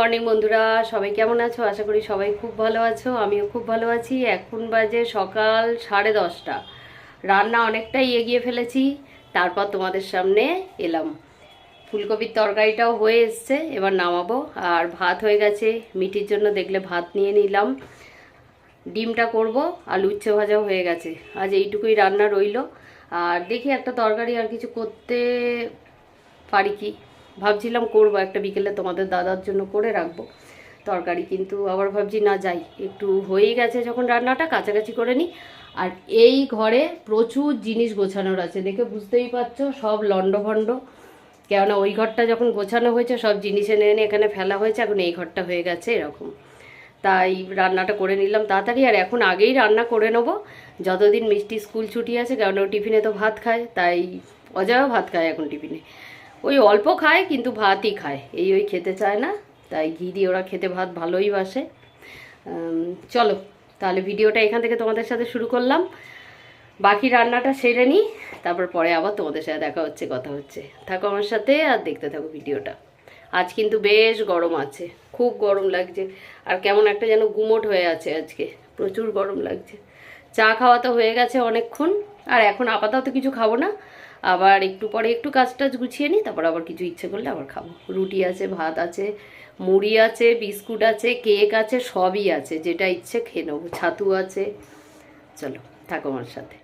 Morning বন্ধুরা, সবাই কেমন আছো? আশা করি সবাই খুব ভালো আছো। আমিও খুব ভালো আছি। এখন বাজে সকাল 10:30। রান্না অনেকটাই এগিয়ে ফেলেছি, তারপর তোমাদের সামনে এলাম। ফুলকপির তরকারিটাও হয়ে এসছে, এবার নামাবো। আর ভাত হয়ে গেছে, মিটির জন্য দেখলে ভাত নিয়ে নিলাম। ডিমটা করব, আলু উচ্ছে ভাজাও হয়ে গেছে। আজ এইটুকুই রান্না রইলো। আর দেখি একটা তরকারি আর কিছু করতে পারি কি, ভাবছিলাম করবো একটা বিকেলে তোমাদের দাদার জন্য করে রাখবো তরকারি, কিন্তু আবার ভাবছি না, যাই একটু হয়েই গেছে যখন রান্নাটা কাছাকাছি করে নিই। আর এই ঘরে প্রচুর জিনিস গোছানোর আছে, দেখে বুঝতেই পারছো, সব লণ্ডভণ্ড। কেননা ওই ঘরটা যখন গোছানো হয়েছে সব জিনিস এনে এনে এখানে ফেলা হয়েছে, এখন এই ঘরটা হয়ে গেছে এরকম। তাই রান্নাটা করে নিলাম তাড়াতাড়ি। আর এখন আগেই রান্না করে নেবো, যতদিন মিষ্টি স্কুল ছুটি আছে, কারণ ও টিফিনে তো ভাত খায়, তাই অজয়ও ভাত খায় এখন টিফিনে। ওই অল্প খায়, কিন্তু ভাতই খায়, ওই খেতে চায় না, তাই ঘি দিয়ে ওরা খেতে ভাত ভালোই বাসে। চলো তাহলে ভিডিওটা এখান থেকে তোমাদের সাথে শুরু করলাম। বাকি রান্নাটা সেরে নিই, তারপর পরে আবার তোমাদের সাথে দেখা হচ্ছে, কথা হচ্ছে। থাকো আমার সাথে আর দেখতে থাকো ভিডিওটা। আজ কিন্তু বেশ গরম আছে, খুব গরম লাগছে। আর কেমন একটা যেন গুমোট হয়ে আছে আজকে, প্রচুর গরম লাগছে। চা খাওয়া তো হয়ে গেছে অনেকক্ষণ, আর এখন আপাতত কিছু খাবো না। আবার একটু পরে একটু কাজ টাজ গুছিয়ে নিই, তারপর আবার কিছু ইচ্ছে করলে আবার খাবো। রুটি আছে, ভাত আছে, মুড়ি আছে, বিস্কুট আছে, কেক আছে, সবই আছে, যেটা ইচ্ছে খেয়ে নেবো। ছাতু আছে। চলো থাকো আমার সাথে।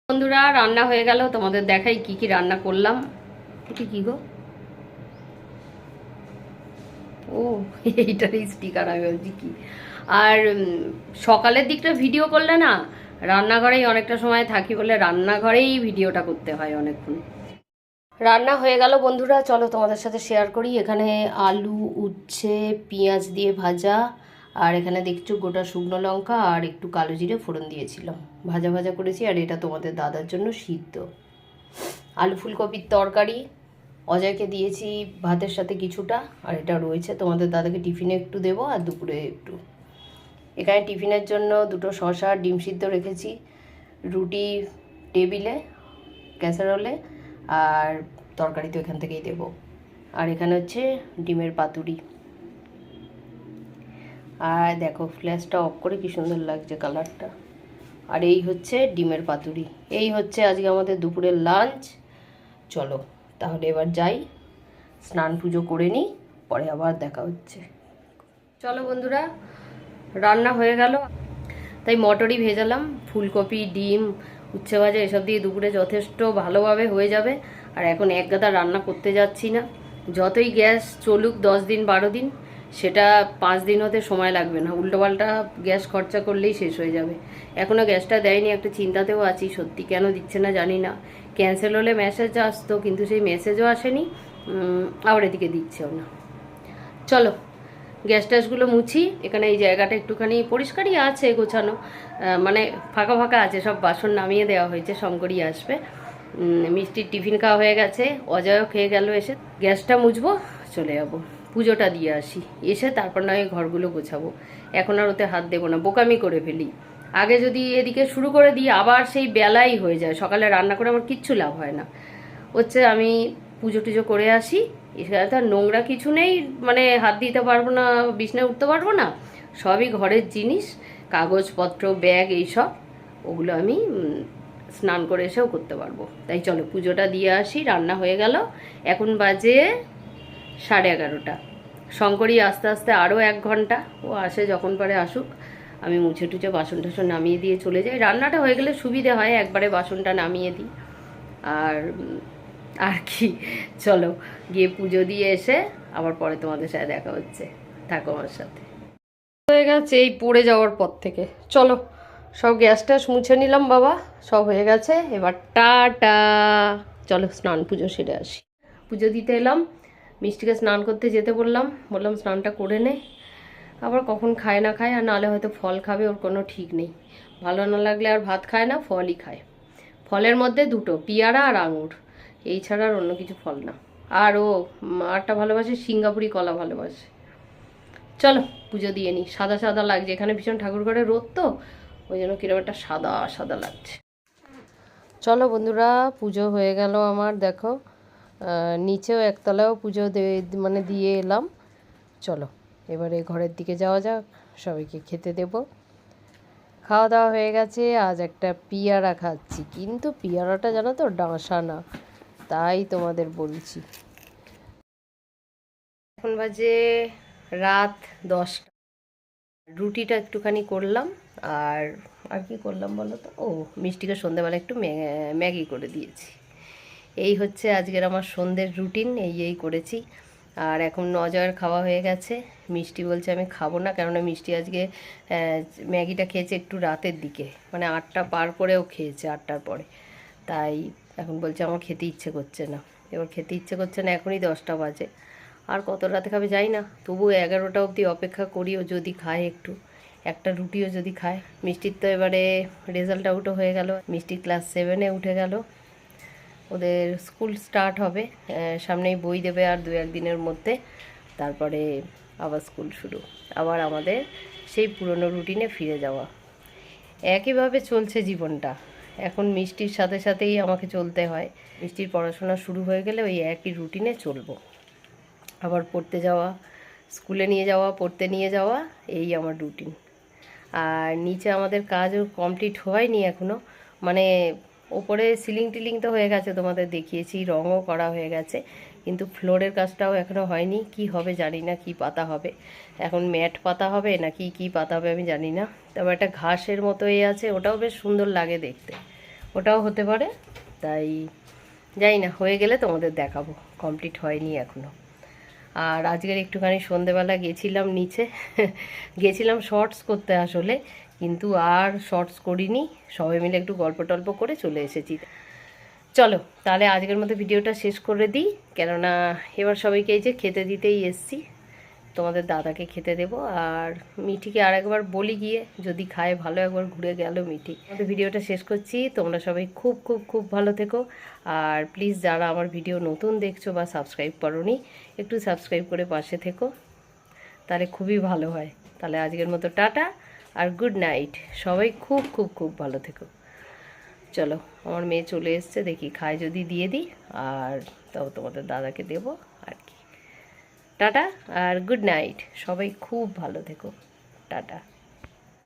বন্ধুরা, রান্না হয়ে গেল, তোমাদের দেখাই কি কি রান্না করলাম। এটি কি গো? ও, এইটারই স্টিকার, আমি বলছি কি। আর সকালের দিকটা ভিডিও করলে না, রান্নাঘরেই অনেকটা সময় থাকি বলে রান্নাঘরেই ভিডিওটা করতে হয় অনেকক্ষণ। রান্না হয়ে গেল বন্ধুরা, চলো তোমাদের সাথে শেয়ার করি। এখানে আলু, উচ্ছে, পেঁয়াজ দিয়ে ভাজা, আর এখানে দেখছো গোটা শুকনো লঙ্কা আর একটু কালো জিরে ফোড়ন দিয়েছিলাম, ভাজা ভাজা করেছি। আর এটা তোমাদের দাদার জন্য সিদ্ধ আলু ফুলকপির তরকারি। অজয়কে দিয়েছি ভাতের সাথে কিছুটা, আর এটা রয়েছে, তোমাদের দাদাকে টিফিনে একটু দেবো আর দুপুরে একটু। এখানে টিফিনের জন্য দুটো শসা, ডিম সিদ্ধ রেখেছি, রুটি টেবিলে ক্যাসারোলে, আর তরকারি তো এখান থেকেই দেবো। আর এখানে হচ্ছে ডিমের পাতুরি। আর দেখো ফ্ল্যাশটা অফ করে কি সুন্দর লাগছে কালারটা। আর এই হচ্ছে ডিমের পাতুরি। এই হচ্ছে আজকে আমাদের দুপুরের লাঞ্চ। চলো তাহলে এবার যাই, স্নান পুজো করে নিই, পরে আবার দেখা হচ্ছে। চলো বন্ধুরা, রান্না হয়ে গেল, তাই মটরই ভেজালাম। ফুলকপি, ডিম, উচ্ছে ভাজা এসব দিয়ে দুপুরে যথেষ্ট ভালোভাবে হয়ে যাবে। আর এখন এক গাদা রান্না করতে যাচ্ছি না, যতই গ্যাস চলুক 10 দিন 12 দিন, সেটা 5 দিন হতে সময় লাগবে না। উল্টোপাল্টা গ্যাস খরচা করলেই শেষ হয়ে যাবে। এখনও গ্যাসটা দেয়নি, একটা চিন্তাতেও আছি, সত্যি কেন দিচ্ছে না জানি না। ক্যান্সেল হলে মেসেজ আসতো, কিন্তু সেই মেসেজও আসেনি, আবার এদিকে দিচ্ছেও না। চলো গ্যাস ট্যাসগুলো মুছি। এখানে এই জায়গাটা একটুখানি পরিষ্কারই আছে, গোছানো, মানে ফাঁকা ফাঁকা আছে, সব বাসন নামিয়ে দেওয়া হয়েছে, শঙ্করই আসবে। মিষ্টির টিফিন খাওয়া হয়ে গেছে, অজয়ও খেয়ে গেল এসে। গ্যাসটা মুছবো, চলে যাবো, পুজোটা দিয়ে আসি, এসে তারপর নয় ঘরগুলো গোছাবো। এখন আর ওতে হাত দেবো না, বোকামি করে ফেলি। আগে যদি এদিকে শুরু করে দিই, আবার সেই বেলাই হয়ে যায়, সকালে রান্না করে আমার কিচ্ছু লাভ হয় না। হচ্ছে আমি পুজো টুজো করে আসি, এখানে তো আর নোংরা কিছু নেই, মানে হাত দিতে পারবো না, বিছনায় উঠতে পারবো না, সবই ঘরের জিনিস, কাগজপত্র, ব্যাগ, এইসব, ওগুলো আমি স্নান করে এসেও করতে পারবো। তাই চলো পুজোটা দিয়ে আসি। রান্না হয়ে গেল, এখন বাজে 11:30। শঙ্করী আস্তে আস্তে আরও 1 ঘন্টা, ও আসে যখন পারে আসুক। আমি মুছে টুছে বাসন টাসন নামিয়ে দিয়ে চলে যাই। রান্নাটা হয়ে গেলে সুবিধে হয়, একবারে বাসনটা নামিয়ে দিই, আর আর কি, চলো গিয়ে পুজো দিয়ে এসে আবার পরে তোমাদের সাথে দেখা হচ্ছে, থাকো আমার সাথে। হয়ে গেছে এই পড়ে যাওয়ার পর থেকে, চলো সব গ্যাস ট্যাস মুছে নিলাম বাবা, সব হয়ে গেছে, এবার টাটা। চলো স্নান পুজো সেরে আসি। পুজো দিতে এলাম, মিষ্টিকে স্নান করতে যেতে বললাম স্নানটা করে নে, আবার কখন খায় না খায়, আর নাহলে হয়তো ফল খাবে, ওর কোনো ঠিক নেই। ভালো না লাগলে আর ভাত খায় না, ফলই খায়। ফলের মধ্যে দুটো, পিয়ারা আর আঙুর, এই ছাড়া আর অন্য কিছু ফল না। আর ও আরটা ভালোবাসে, সিঙ্গাপুরি কলা ভালোবাসে। চলো পুজো দিয়ে নিই, সাদা সাদা লাগছে, এখানে ভীষণ ঠাকুর ঘরে রোদ তো, ওই জন্য কিরকম একটা সাদা সাদা লাগছে। চলো বন্ধুরা, পুজো হয়ে গেল আমার, দেখো নিচেও একতলাও পুজো মানে দিয়ে এলাম। চলো এবারে ঘরের দিকে যাওয়া যাক, সবাইকে খেতে দেব। খাওয়া দাওয়া হয়ে গেছে, আজ একটা পিয়ারা খাচ্ছি, কিন্তু পিয়ারাটা জানো তো ডাঁসা না, তাই তোমাদের বলছি। এখন বাজে রাত 10টা, রুটিটা একটুখানি করলাম, আর আর কি করলাম বলো তো, ও মিষ্টিকে সন্ধ্যেবেলা একটু ম্যাগি করে দিয়েছি। এই হচ্ছে আজকের আমার সন্ধ্যের রুটিন, এই করেছি। আর এখন অজয়ের খাওয়া হয়ে গেছে, মিষ্টি বলছে আমি খাবো না, কেননা মিষ্টি আজকে ম্যাগিটা খেয়েছে একটু রাতের দিকে, মানে 8টা পার করেও খেয়েছে, 8টার পরে, তাই এখন বলছে আমার খেতে ইচ্ছে করছে না। এবার খেতে ইচ্ছে করছে না, এখনই 10টা বাজে, আর কত রাতে খাবে যাই না, তবু 11টা অবধি অপেক্ষা করিও, যদি খায় একটু, একটা রুটিও যদি খায়। মিষ্টির তো এবারে রেজাল্ট আউটও হয়ে গেল, মিষ্টি ক্লাস 7-এ উঠে গেল, ওদের স্কুল স্টার্ট হবে, সামনেই বই দেবে আর 2-1 দিনের মধ্যে, তারপরে আবার স্কুল শুরু, আবার আমাদের সেই পুরনো রুটিনে ফিরে যাওয়া। একইভাবে চলছে জীবনটা, এখন মিষ্টির সাথে সাথেই আমাকে চলতে হয়। মিষ্টির পড়াশোনা শুরু হয়ে গেলে ওই একই রুটিনে চলবো, আবার পড়তে যাওয়া, স্কুলে নিয়ে যাওয়া, পড়তে নিয়ে যাওয়া, এই আমার রুটিন। আর নিচে আমাদের কাজও কমপ্লিট হয়নি এখনও, মানে ওপরে সিলিং টিলিং তো হয়ে গেছে, তোমাদের দেখিয়েছি, রঙও করা হয়ে গেছে, কিন্তু ফ্লোরের কাজটাও এখনও হয়নি। কি হবে জানি না, কি পাতা হবে এখন, ম্যাট পাতা হবে নাকি কি পাতা হবে আমি জানি না। তবে একটা ঘাসের মতো আছে, ওটাও বেশ সুন্দর লাগে দেখতে, ওটাও হতে পারে, তাই জানি না, হয়ে গেলে তোমাদের দেখাবো, কমপ্লিট হয়নি এখনও। আর আজকের একটুখানি সন্ধেবেলা গেছিলাম নিচে, গেছিলাম শর্টস করতে আসলে, কিন্তু আর শর্টস করিনি, সবাই মিলে একটু গল্প টল্প করে চলে এসেছি। চলো তাহলে আজকের মতো ভিডিওটা শেষ করে দিই, কেননা এবার সবাইকে এই যে খেতে দিতেই এসছি, তোমাদের দাদাকে খেতে দেবো, আর মিঠিকে আর একবার বলি গিয়ে, যদি খায় ভালো, একবার ঘুরে গেল মিঠি। আমাদের ভিডিওটা শেষ করছি, তোমরা সবাই খুব খুব খুব ভালো থেকো, আর প্লিজ যারা আমার ভিডিও নতুন দেখছো বা সাবস্ক্রাইব করোনি, একটু সাবস্ক্রাইব করে পাশে থেকো, তাহলে খুবই ভালো হয়। তাহলে আজকের মতো টাটা আর গুড নাইট, সবাই খুব খুব খুব ভালো থেকো। চলো আমার মেয়ে চলে এসছে, দেখি খায় যদি দিয়ে দিই, আর তাও তোমাদের দাদাকে দেবো আর কি। টাটা আর গুড নাইট, সবাই খুব ভালো থেকো, টাটা।